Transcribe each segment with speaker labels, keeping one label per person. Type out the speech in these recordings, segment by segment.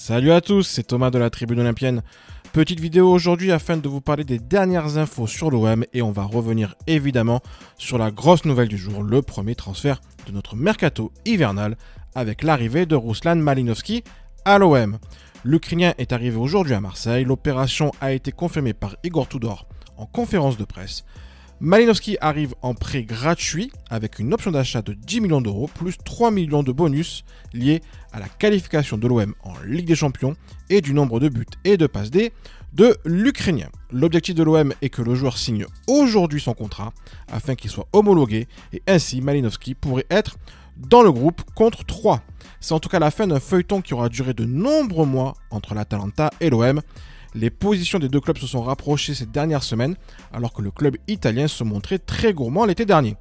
Speaker 1: Salut à tous, c'est Thomas de la Tribune Olympienne. Petite vidéo aujourd'hui afin de vous parler des dernières infos sur l'OM et on va revenir évidemment sur la grosse nouvelle du jour, le premier transfert de notre mercato hivernal avec l'arrivée de Ruslan Malinovski à l'OM. L'Ukrainien est arrivé aujourd'hui à Marseille, l'opération a été confirmée par Igor Tudor en conférence de presse. Malinovski arrive en prêt gratuit avec une option d'achat de 10 millions d'euros plus 3 millions de bonus liés à la qualification de l'OM en Ligue des Champions et du nombre de buts et de passes D de l'Ukrainien. L'objectif de l'OM est que le joueur signe aujourd'hui son contrat afin qu'il soit homologué et ainsi Malinovski pourrait être dans le groupe contre 3. C'est en tout cas la fin d'un feuilleton qui aura duré de nombreux mois entre l'Atalanta et l'OM. Les positions des deux clubs se sont rapprochées ces dernières semaines, alors que le club italien se montrait très gourmand l'été dernier.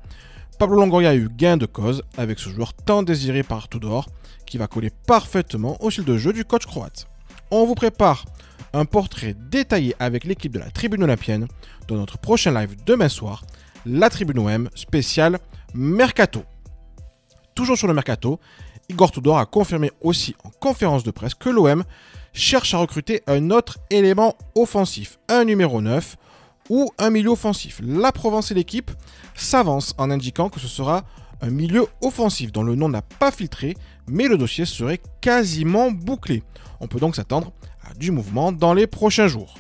Speaker 1: Pablo Longoria a eu gain de cause avec ce joueur tant désiré par Tudor, qui va coller parfaitement au style de jeu du coach croate. On vous prépare un portrait détaillé avec l'équipe de la Tribune Olympienne dans notre prochain live demain soir, la Tribune OM spéciale Mercato. Toujours sur le Mercato, Igor Tudor a confirmé aussi en conférence de presse que l'OM cherche à recruter un autre élément offensif, un numéro 9 ou un milieu offensif. La Provence et l'équipe s'avancent en indiquant que ce sera un milieu offensif dont le nom n'a pas filtré, mais le dossier serait quasiment bouclé. On peut donc s'attendre à du mouvement dans les prochains jours.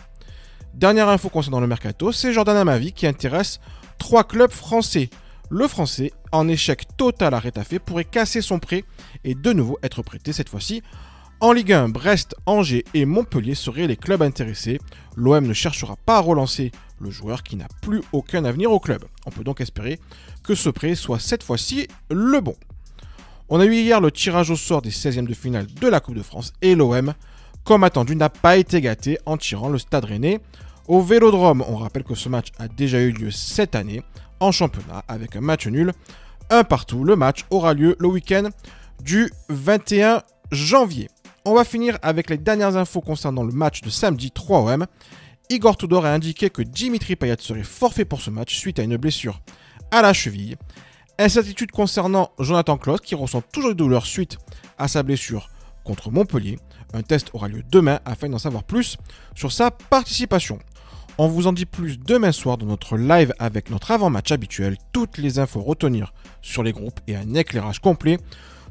Speaker 1: Dernière info concernant le Mercato, c'est Jordan Amavi qui intéresse 3 clubs français. Le français, en échec total à Retafe, pourrait casser son prêt et de nouveau être prêté cette fois-ci en Ligue 1. Brest, Angers et Montpellier seraient les clubs intéressés. L'OM ne cherchera pas à relancer le joueur qui n'a plus aucun avenir au club. On peut donc espérer que ce prêt soit cette fois-ci le bon. On a eu hier le tirage au sort des 16e de finale de la Coupe de France et l'OM, comme attendu, n'a pas été gâté en tirant le Stade Rennais au Vélodrome. On rappelle que ce match a déjà eu lieu cette année en championnat avec un match nul, un partout. Le match aura lieu le week-end du 21 janvier. On va finir avec les dernières infos concernant le match de samedi 3 OM. Igor Tudor a indiqué que Dimitri Payet serait forfait pour ce match suite à une blessure à la cheville. Incertitude concernant Jonathan Klaus qui ressent toujours des douleurs suite à sa blessure contre Montpellier. Un test aura lieu demain afin d'en savoir plus sur sa participation. On vous en dit plus demain soir dans notre live avec notre avant-match habituel, toutes les infos à retenir sur les groupes et un éclairage complet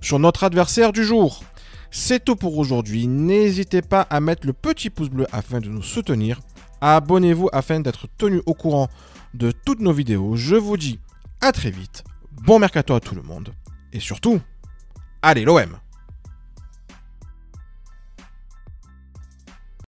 Speaker 1: sur notre adversaire du jour. C'est tout pour aujourd'hui, n'hésitez pas à mettre le petit pouce bleu afin de nous soutenir, abonnez-vous afin d'être tenu au courant de toutes nos vidéos. Je vous dis à très vite, bon mercato à tout le monde et surtout, allez l'OM!